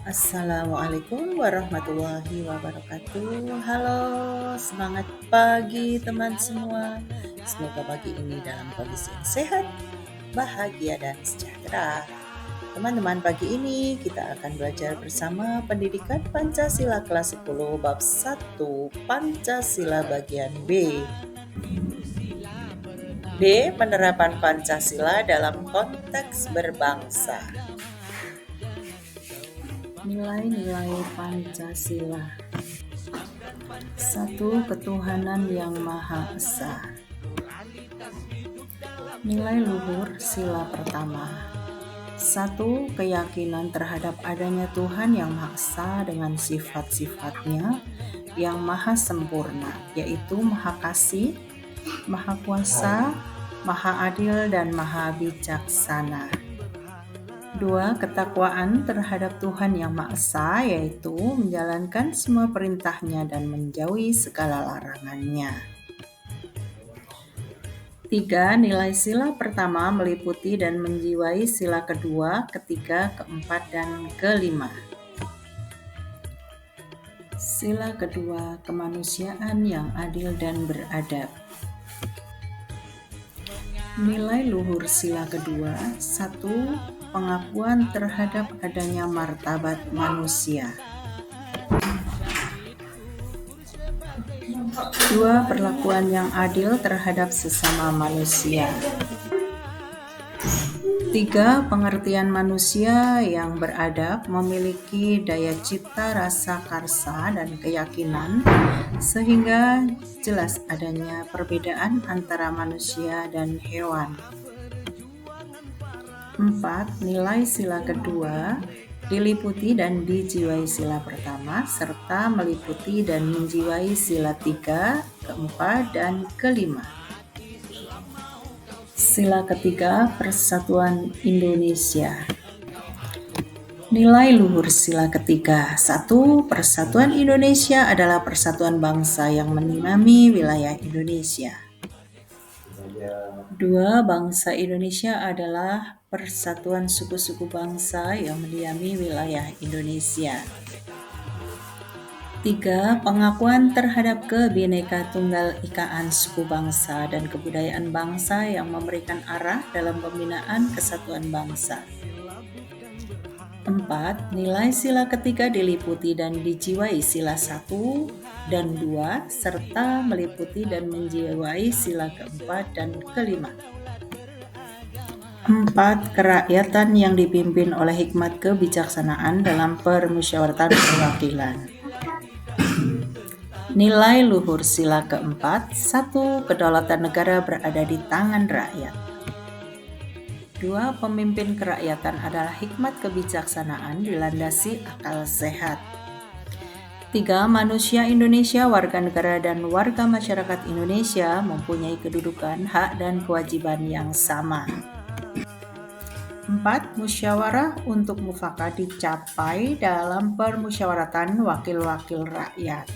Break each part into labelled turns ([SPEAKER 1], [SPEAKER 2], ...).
[SPEAKER 1] Assalamualaikum warahmatullahi wabarakatuh. Halo, semangat pagi teman semua. Semoga pagi ini dalam kondisi yang sehat, bahagia dan sejahtera. Teman-teman, pagi ini kita akan belajar bersama Pendidikan Pancasila kelas 10 bab 1 Pancasila bagian B. D. Penerapan Pancasila dalam konteks berbangsa. Nilai-nilai Pancasila. 1. Ketuhanan yang Maha Esa. Nilai luhur sila pertama. 1. Keyakinan terhadap adanya Tuhan yang Maha Esa dengan sifat-sifatnya yang maha sempurna, yaitu Maha Kasih, Maha Kuasa, Maha Adil, dan Maha Bijaksana. 2. Ketakwaan terhadap Tuhan yang Maha Esa, yaitu menjalankan semua perintahnya dan menjauhi segala larangannya. 3. Nilai sila pertama meliputi dan menjiwai sila kedua, ketiga, keempat, dan kelima. Sila kedua, kemanusiaan yang adil dan beradab. Nilai luhur sila kedua. 1. Pengakuan terhadap adanya martabat manusia. 2. Perlakuan yang adil terhadap sesama manusia. 3. Pengertian manusia yang beradab memiliki daya cipta, rasa karsa, dan keyakinan sehingga jelas adanya perbedaan antara manusia dan hewan. 4. Nilai sila kedua diliputi dan dijiwai sila pertama serta meliputi dan menjiwai sila 3, keempat, dan kelima. Sila ketiga, Persatuan Indonesia. Nilai luhur sila ketiga. 1. Persatuan Indonesia adalah persatuan bangsa yang menimami wilayah Indonesia. 2. Bangsa Indonesia adalah persatuan suku-suku bangsa yang mendiami wilayah Indonesia. 3. Pengakuan terhadap Kebhinneka-Tunggal-Ikaan suku bangsa dan kebudayaan bangsa yang memberikan arah dalam pembinaan kesatuan bangsa. 4. Nilai sila ketiga diliputi dan dijiwai sila 1 dan 2 serta meliputi dan menjiwai sila keempat dan kelima. 4. Kerakyatan yang dipimpin oleh hikmat kebijaksanaan dalam permusyawaratan perwakilan. Nilai luhur sila keempat. 1. Kedaulatan negara berada di tangan rakyat. 2. Pemimpin kerakyatan adalah hikmat kebijaksanaan dilandasi akal sehat. 3. Manusia Indonesia, warga negara dan warga masyarakat Indonesia mempunyai kedudukan, hak, dan kewajiban yang sama. 4. Musyawarah untuk mufakat dicapai dalam permusyawaratan wakil-wakil rakyat.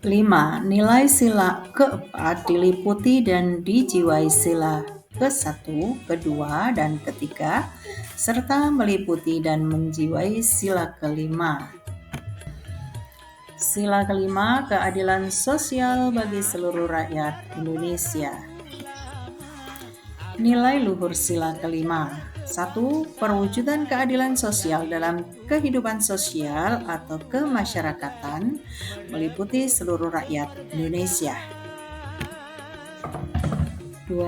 [SPEAKER 1] 5. Nilai sila keempat diliputi dan dijiwai sila ke-1, kedua, dan ketiga, serta meliputi dan menjiwai sila kelima. Sila kelima, keadilan sosial bagi seluruh rakyat Indonesia. Nilai luhur sila kelima. 1. Perwujudan keadilan sosial dalam kehidupan sosial atau kemasyarakatan meliputi seluruh rakyat Indonesia. 2.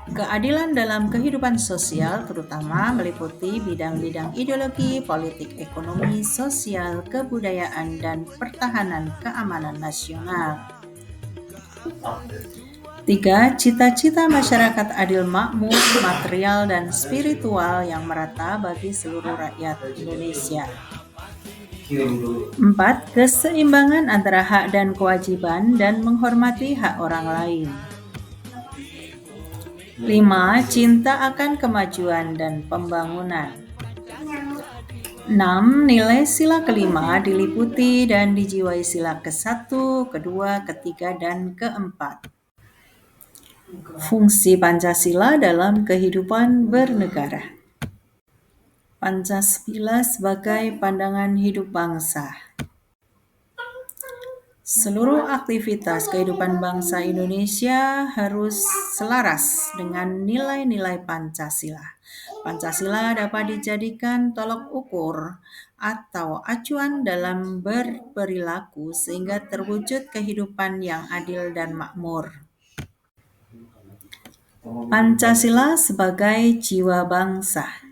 [SPEAKER 1] Keadilan dalam kehidupan sosial terutama meliputi bidang-bidang ideologi, politik, ekonomi, sosial, kebudayaan, dan pertahanan keamanan nasional. 3. Cita-cita masyarakat adil makmur, material, dan spiritual yang merata bagi seluruh rakyat Indonesia. 4. Keseimbangan antara hak dan kewajiban dan menghormati hak orang lain. 5. Cinta akan kemajuan dan pembangunan. 6. Nilai sila kelima diliputi dan dijiwai sila ke-1, kedua, ketiga, dan keempat. Fungsi Pancasila dalam kehidupan bernegara. Pancasila sebagai pandangan hidup bangsa. Seluruh aktivitas kehidupan bangsa Indonesia harus selaras dengan nilai-nilai Pancasila. Pancasila dapat dijadikan tolok ukur atau acuan dalam berperilaku sehingga terwujud kehidupan yang adil dan makmur. Pancasila sebagai jiwa bangsa.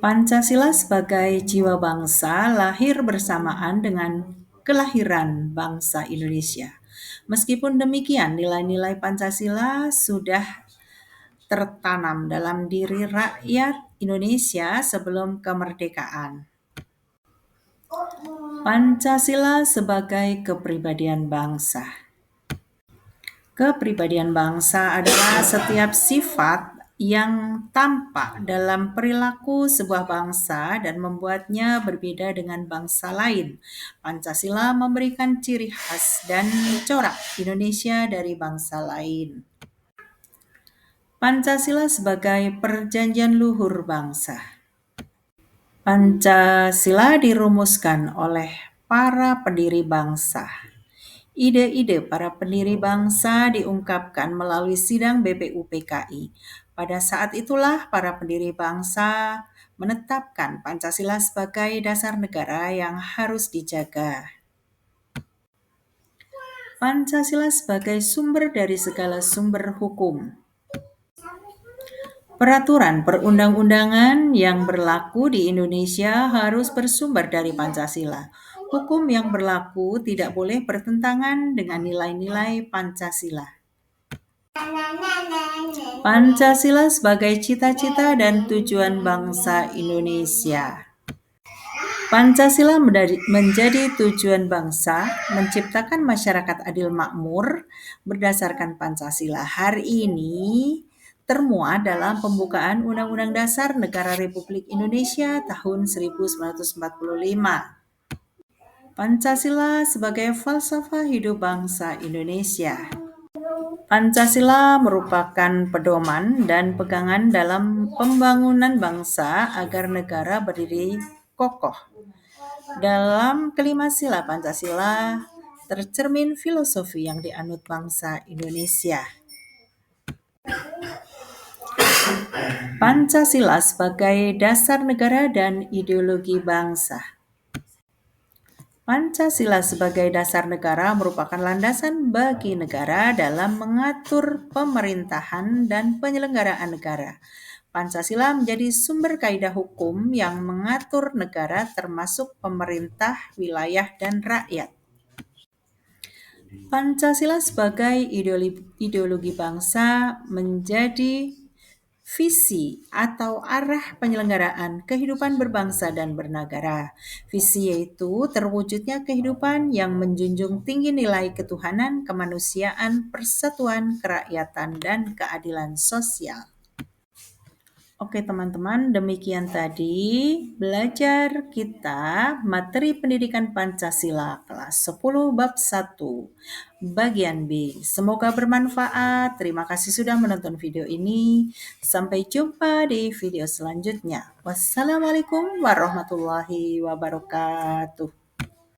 [SPEAKER 1] Pancasila sebagai jiwa bangsa lahir bersamaan dengan kelahiran bangsa Indonesia. Meskipun demikian, nilai-nilai Pancasila sudah tertanam dalam diri rakyat Indonesia sebelum kemerdekaan. Pancasila sebagai kepribadian bangsa. Kepribadian bangsa adalah setiap sifat yang tampak dalam perilaku sebuah bangsa dan membuatnya berbeda dengan bangsa lain. Pancasila memberikan ciri khas dan corak Indonesia dari bangsa lain. Pancasila sebagai perjanjian luhur bangsa. Pancasila dirumuskan oleh para pendiri bangsa. Ide-ide para pendiri bangsa diungkapkan melalui sidang BPUPKI. Pada saat itulah para pendiri bangsa menetapkan Pancasila sebagai dasar negara yang harus dijaga. Pancasila sebagai sumber dari segala sumber hukum. Peraturan perundang-undangan yang berlaku di Indonesia harus bersumber dari Pancasila. Hukum yang berlaku tidak boleh bertentangan dengan nilai-nilai Pancasila. Pancasila sebagai cita-cita dan tujuan bangsa Indonesia. Pancasila menjadi tujuan bangsa, menciptakan masyarakat adil makmur berdasarkan Pancasila. Hari ini termuat dalam pembukaan Undang-Undang Dasar Negara Republik Indonesia tahun 1945. Pancasila sebagai falsafah hidup bangsa Indonesia. Pancasila merupakan pedoman dan pegangan dalam pembangunan bangsa agar negara berdiri kokoh. Dalam kelima sila Pancasila tercermin filosofi yang dianut bangsa Indonesia. Pancasila sebagai dasar negara dan ideologi bangsa. Pancasila sebagai dasar negara merupakan landasan bagi negara dalam mengatur pemerintahan dan penyelenggaraan negara. Pancasila menjadi sumber kaidah hukum yang mengatur negara termasuk pemerintah, wilayah, dan rakyat. Pancasila sebagai ideologi bangsa menjadi visi atau arah penyelenggaraan kehidupan berbangsa dan bernegara. Visi yaitu terwujudnya kehidupan yang menjunjung tinggi nilai ketuhanan, kemanusiaan, persatuan, kerakyatan, dan keadilan sosial. Oke teman-teman, demikian tadi belajar kita materi pendidikan Pancasila kelas 10 bab 1 bagian B. Semoga bermanfaat. Terima kasih sudah menonton video ini. Sampai jumpa di video selanjutnya. Wassalamualaikum warahmatullahi wabarakatuh.